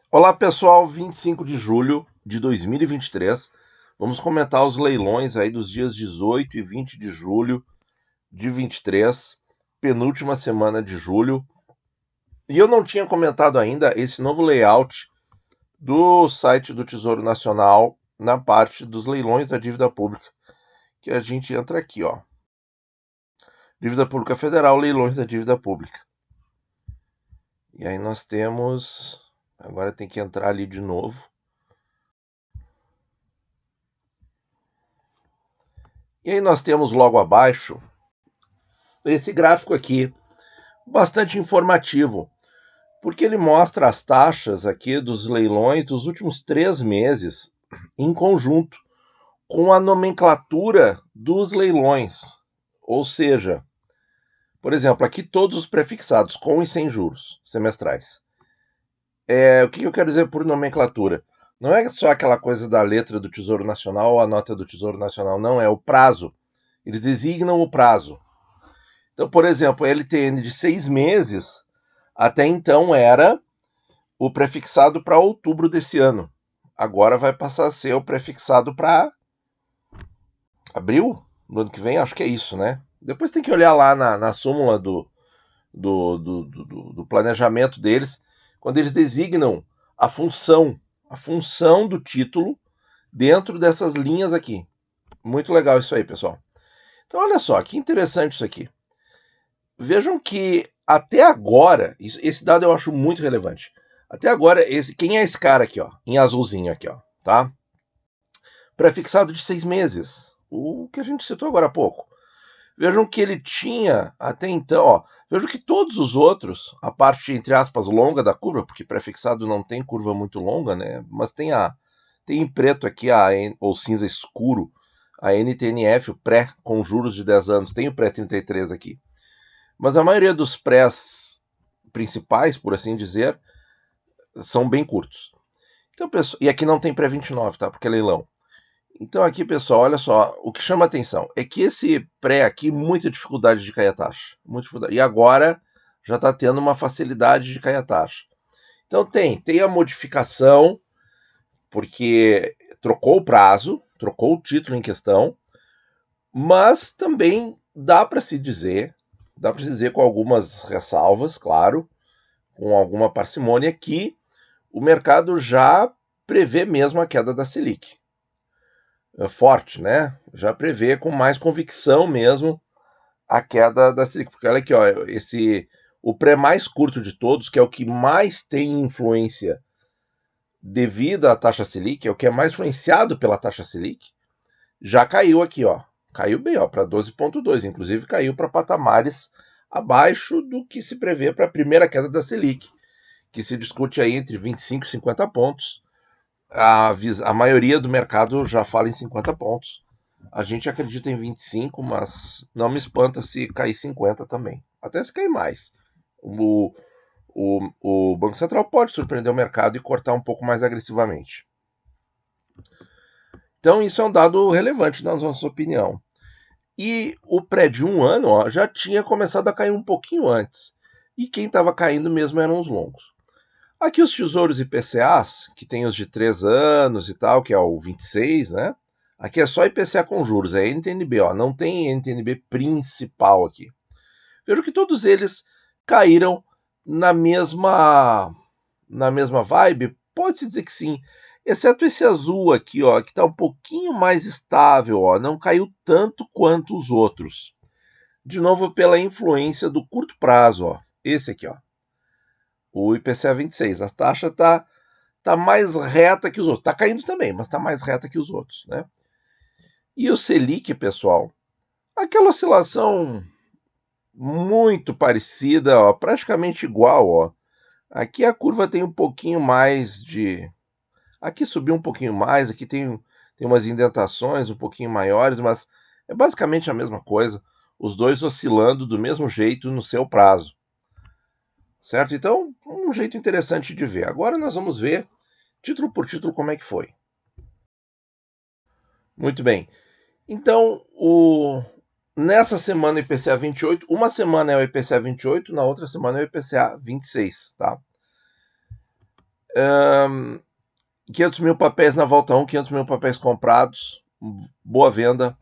Olá pessoal, 25 de julho de 2023. Vamos comentar os leilões aí dos dias 18 e 20 de julho de 23, penúltima semana de julho. E eu não tinha comentado ainda esse novo layout do site do Tesouro Nacional na parte dos leilões da dívida pública, que a gente entra aqui, ó. Dívida Pública Federal, leilões da dívida pública. E aí nós temos, agora tem que entrar ali de novo. E aí nós temos logo abaixo esse gráfico aqui, bastante informativo, porque ele mostra as taxas aqui dos leilões dos últimos 3 meses em conjunto com a nomenclatura dos leilões. Ou seja, por exemplo, aqui todos os prefixados com e sem juros semestrais. O que eu quero dizer por nomenclatura? Não é só aquela coisa da letra do Tesouro Nacional ou a nota do Tesouro Nacional, não, é o prazo. Eles designam o prazo. Então, por exemplo, a LTN de 6 meses, até então era o prefixado para outubro desse ano. Agora vai passar a ser o prefixado para abril do ano que vem, acho que é isso, né? Depois tem que olhar lá na súmula do planejamento deles, quando eles designam a função do título dentro dessas linhas aqui. Muito legal isso aí, pessoal. Então, olha só, que interessante isso aqui. Vejam que até agora, esse dado eu acho muito relevante. Até agora, quem é esse cara aqui, ó, em azulzinho aqui, ó, tá? Prefixado de 6 meses, o que a gente citou agora há pouco. Vejam que ele tinha até então, ó, vejam que todos os outros, a parte entre aspas longa da curva, porque prefixado não tem curva muito longa, né? Mas tem em preto aqui ou cinza escuro, a NTNF, o pré com juros de 10 anos, tem o pré 33 aqui. Mas a maioria dos prés principais, por assim dizer, são bem curtos. Então, pessoal, e aqui não tem pré-29, tá? Porque é leilão. Então aqui, pessoal, olha só, o que chama atenção é que esse pré aqui, muita dificuldade de cair a taxa. Muita dificuldade. E agora já está tendo uma facilidade de cair a taxa. Então tem a modificação, porque trocou o prazo, trocou o título em questão, mas também dá para se dizer com algumas ressalvas, claro, com alguma parcimônia, que o mercado já prevê mesmo a queda da Selic. Forte, né? Já prevê com mais convicção mesmo a queda da Selic. Porque olha aqui, ó, o pré mais curto de todos, que é o que mais tem influência devido à taxa Selic, é o que é mais influenciado pela taxa Selic, já caiu aqui, ó. Caiu bem, ó, para 12,2. Inclusive caiu para patamares abaixo do que se prevê para a primeira queda da Selic, que se discute aí entre 25 e 50 pontos. A maioria do mercado já fala em 50 pontos. A gente acredita em 25, mas não me espanta se cair 50 também. Até se cair mais. O Banco Central pode surpreender o mercado e cortar um pouco mais agressivamente. Então, isso é um dado relevante na nossa opinião. E o pré de um ano, ó, já tinha começado a cair um pouquinho antes. E quem estava caindo mesmo eram os longos. Aqui os tesouros IPCAs, que tem os de 3 anos e tal, que é o 26, né? Aqui é só IPCA com juros, é NTNB, ó, não tem NTNB principal aqui. Vejo que todos eles caíram na mesma vibe, pode-se dizer que sim, exceto esse azul aqui, ó, que está um pouquinho mais estável, ó, não caiu tanto quanto os outros. De novo, pela influência do curto prazo, ó, esse aqui, ó, o IPCA 26. A taxa tá mais reta que os outros. Está caindo também, mas está mais reta que os outros, né? E o Selic, pessoal, aquela oscilação muito parecida, ó, praticamente igual, ó. Aqui a curva tem um pouquinho mais de... Aqui subiu um pouquinho mais, aqui tem umas indentações um pouquinho maiores, mas é basicamente a mesma coisa. Os dois oscilando do mesmo jeito no seu prazo. Certo? Então, um jeito interessante de ver. Agora nós vamos ver, título por título, como é que foi. Muito bem. Então, nessa semana IPCA 28, uma semana é o IPCA 28, na outra semana é o IPCA 26, tá? 500 mil papéis na volta 1, 500 mil papéis comprados, boa venda.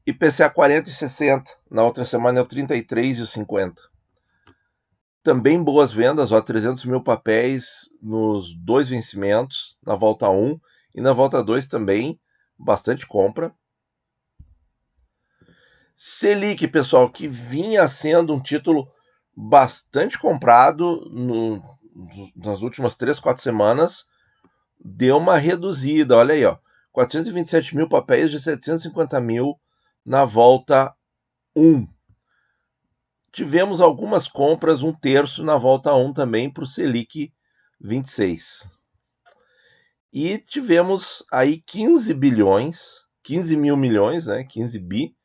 IPCA 40,60, na outra semana é o 33,50. Também boas vendas, 300 mil papéis nos dois vencimentos, na volta 1 e na volta 2 também, bastante compra. Selic, pessoal, que vinha sendo um título bastante comprado nas últimas 3, 4 semanas, deu uma reduzida, olha aí, 427 mil papéis de 750 mil na volta 1. Tivemos algumas compras, 1/3 na volta 1 também para o Selic 26. E tivemos aí 15 bilhões, 15 mil milhões, né, 15 bi,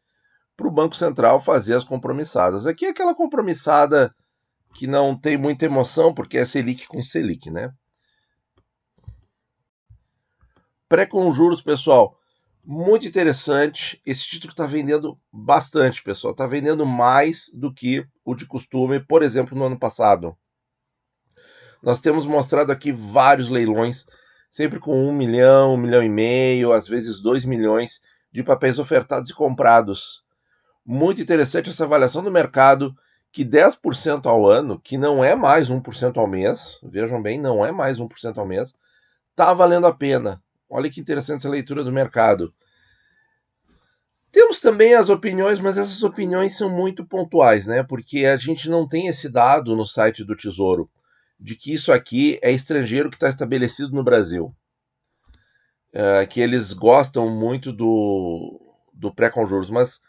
para o Banco Central fazer as compromissadas. Aqui é aquela compromissada que não tem muita emoção, porque é Selic com Selic, né? Pré-com-juros, pessoal, muito interessante. Esse título está vendendo bastante, pessoal. Está vendendo mais do que o de costume, por exemplo, no ano passado. Nós temos mostrado aqui vários leilões, sempre com 1 milhão, 1,5 milhão, às vezes 2 milhões de papéis ofertados e comprados. Muito interessante essa avaliação do mercado, que 10% ao ano, que não é mais 1% ao mês, vejam bem, não é mais 1% ao mês, está valendo a pena. Olha que interessante essa leitura do mercado. Temos também as opiniões, mas essas opiniões são muito pontuais, né? Porque a gente não tem esse dado no site do Tesouro, de que isso aqui é estrangeiro que está estabelecido no Brasil. Que eles gostam muito do pré-com-juros, mas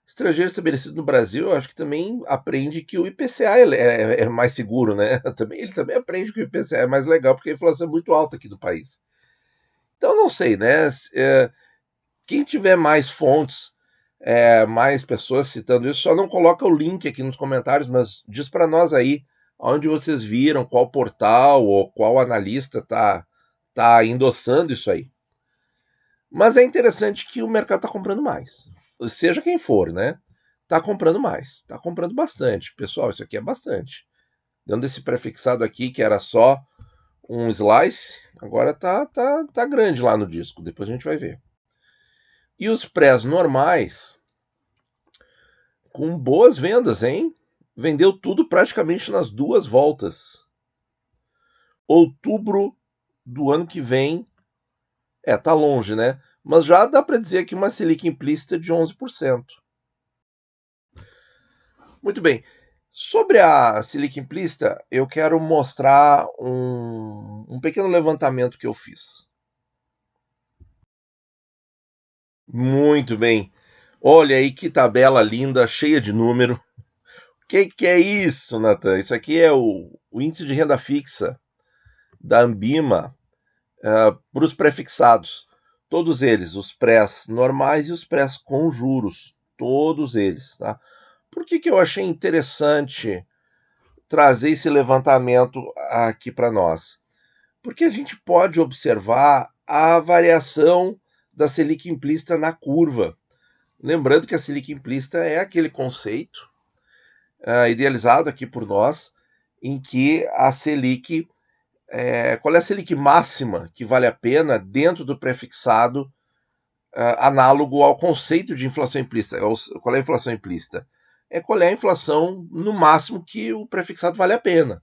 estrangeiro estabelecido no Brasil, eu acho que também aprende que o IPCA é mais seguro, né? Ele também aprende que o IPCA é mais legal, porque a inflação é muito alta aqui do país. Então, não sei, né? Quem tiver mais fontes, mais pessoas citando isso, só não coloca o link aqui nos comentários, mas diz para nós aí onde vocês viram, qual portal ou qual analista tá endossando isso aí. Mas é interessante que o mercado está comprando mais. Seja quem for, né? Está comprando mais. Está comprando bastante. Pessoal, isso aqui é bastante. Dando esse prefixado aqui, que era só um slice, agora tá grande lá no disco. Depois a gente vai ver. E os prés normais, com boas vendas, hein? Vendeu tudo praticamente nas duas voltas. Outubro do ano que vem, tá longe, né? Mas já dá para dizer que uma Selic implícita de 11%. Muito bem. Sobre a Selic implícita, eu quero mostrar um pequeno levantamento que eu fiz. Muito bem. Olha aí que tabela linda, cheia de número. O que é isso, Nathan? Isso aqui é o índice de renda fixa da Ambima para os prefixados. Todos eles, os prés normais e os prés com juros. Todos eles, tá? Por que eu achei interessante trazer esse levantamento aqui para nós? Porque a gente pode observar a variação da Selic implícita na curva. Lembrando que a Selic implícita é aquele conceito idealizado aqui por nós, em que a Selic, qual é a Selic máxima que vale a pena dentro do prefixado análogo ao conceito de inflação implícita. Qual é a inflação implícita? Qual é a inflação no máximo que o prefixado vale a pena.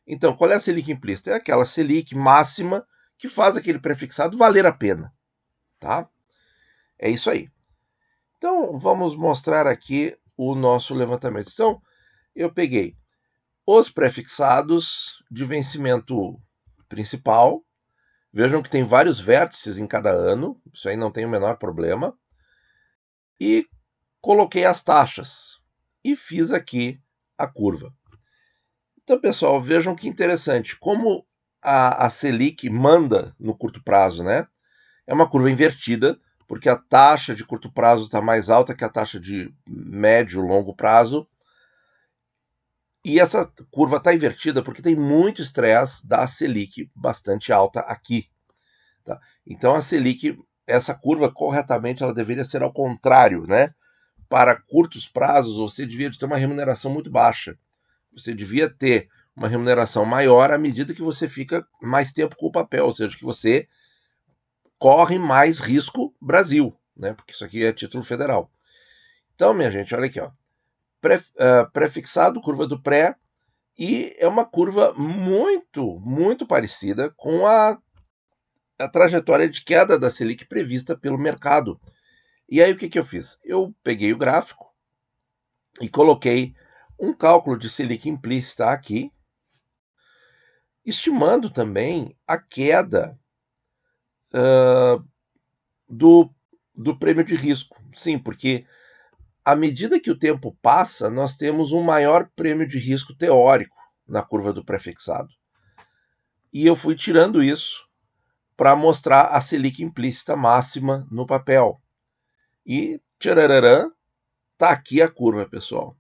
Então, qual é a Selic implícita? É aquela Selic máxima que faz aquele prefixado valer a pena. Tá? É isso aí. Então, vamos mostrar aqui o nosso levantamento. Então, eu peguei os prefixados de vencimento principal. Vejam que tem vários vértices em cada ano, isso aí não tem o menor problema. E coloquei as taxas e fiz aqui a curva. Então, pessoal, vejam que interessante, como a Selic manda no curto prazo, né? É uma curva invertida, porque a taxa de curto prazo está mais alta que a taxa de médio e longo prazo. E essa curva está invertida porque tem muito estresse da Selic bastante alta aqui. Tá? Então a Selic, essa curva corretamente, ela deveria ser ao contrário, né? Para curtos prazos, você devia ter uma remuneração muito baixa. Você devia ter uma remuneração maior à medida que você fica mais tempo com o papel, ou seja, que você corre mais risco Brasil, né? Porque isso aqui é título federal. Então, minha gente, olha aqui, ó. Prefixado, curva do pré, e é uma curva muito parecida com a trajetória de queda da Selic prevista pelo mercado. E aí o que eu fiz? Eu peguei o gráfico e coloquei um cálculo de Selic implícita aqui, estimando também a queda do prêmio de risco. Sim, porque à medida que o tempo passa, nós temos um maior prêmio de risco teórico na curva do prefixado. E eu fui tirando isso para mostrar a Selic implícita máxima no papel. E, tchararã, tá aqui a curva, pessoal.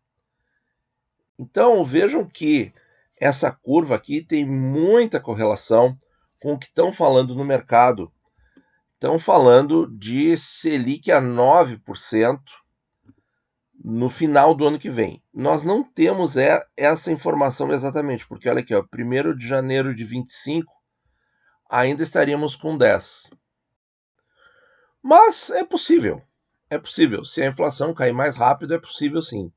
Então, vejam que essa curva aqui tem muita correlação com o que estão falando no mercado. Estão falando de Selic a 9% no final do ano que vem. Nós não temos essa informação exatamente, porque olha aqui, ó, 1º de janeiro de 25, ainda estaríamos com 10. Mas é possível. É possível. Se a inflação cair mais rápido, é possível sim.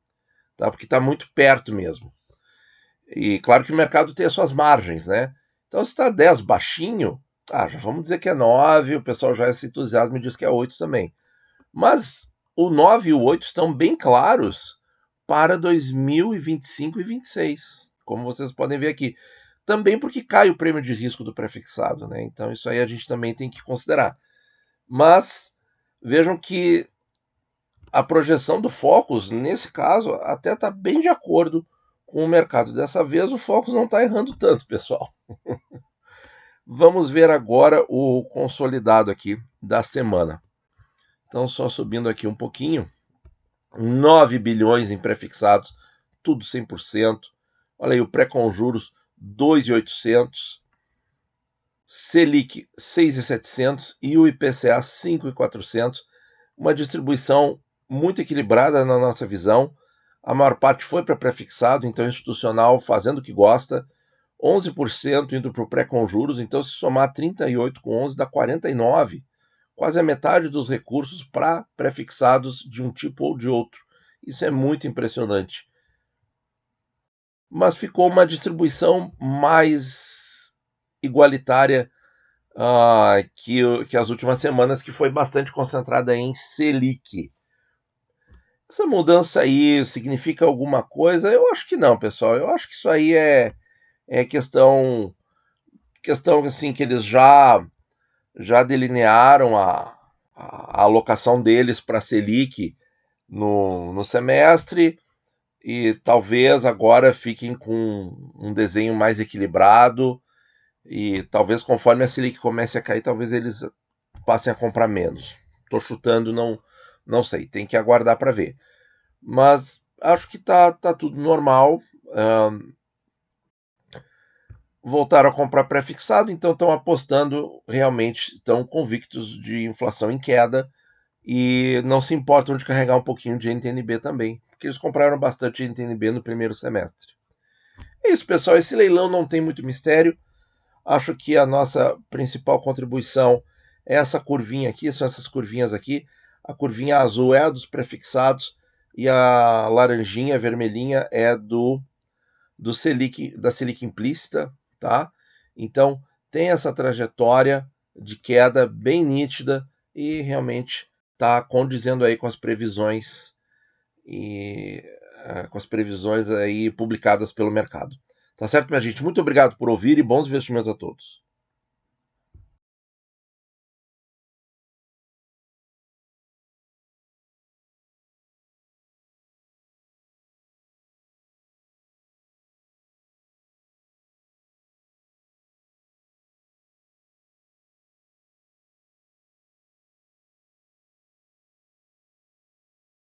Tá? Porque está muito perto mesmo. E claro que o mercado tem as suas margens, né? Então, se está 10 baixinho, já vamos dizer que é 9, o pessoal já se entusiasma e diz que é 8 também. Mas o 9 e o 8 estão bem claros para 2025 e 26, como vocês podem ver aqui. Também porque cai o prêmio de risco do prefixado, né? Então isso aí a gente também tem que considerar. Mas vejam que a projeção do Focus, nesse caso, até está bem de acordo com o mercado. Dessa vez o Focus não está errando tanto, pessoal. Vamos ver agora o consolidado aqui da semana. Então, só subindo aqui um pouquinho, 9 bilhões em prefixados, tudo 100%. Olha aí, o pré-conjuros, 2.800. Selic, 6.700 e o IPCA, 5.400. Uma distribuição muito equilibrada na nossa visão. A maior parte foi para prefixado, então institucional fazendo o que gosta. 11% indo para o pré-conjuros, então se somar 38 com 11 dá 49. Quase a metade dos recursos para prefixados de um tipo ou de outro. Isso é muito impressionante. Mas ficou uma distribuição mais igualitária que as últimas semanas, que foi bastante concentrada em Selic. Essa mudança aí significa alguma coisa? Eu acho que não, pessoal. Eu acho que isso aí é questão assim, que eles já delinearam a alocação deles para a Selic no semestre, e talvez agora fiquem com um desenho mais equilibrado, e talvez conforme a Selic comece a cair, talvez eles passem a comprar menos. Estou chutando, não sei, tem que aguardar para ver. Mas acho que tá tudo normal. Voltaram a comprar pré-fixado, então estão apostando, realmente estão convictos de inflação em queda e não se importam de carregar um pouquinho de NTNB também, porque eles compraram bastante NTNB no primeiro semestre. É isso, pessoal, esse leilão não tem muito mistério. Acho que a nossa principal contribuição é essa curvinha aqui, são essas curvinhas aqui. A curvinha azul é a dos prefixados e a laranjinha, vermelhinha, é da Selic implícita, tá? Então, tem essa trajetória de queda bem nítida e realmente está condizendo aí com as previsões aí publicadas pelo mercado. Tá certo, minha gente? Muito obrigado por ouvir e bons investimentos a todos.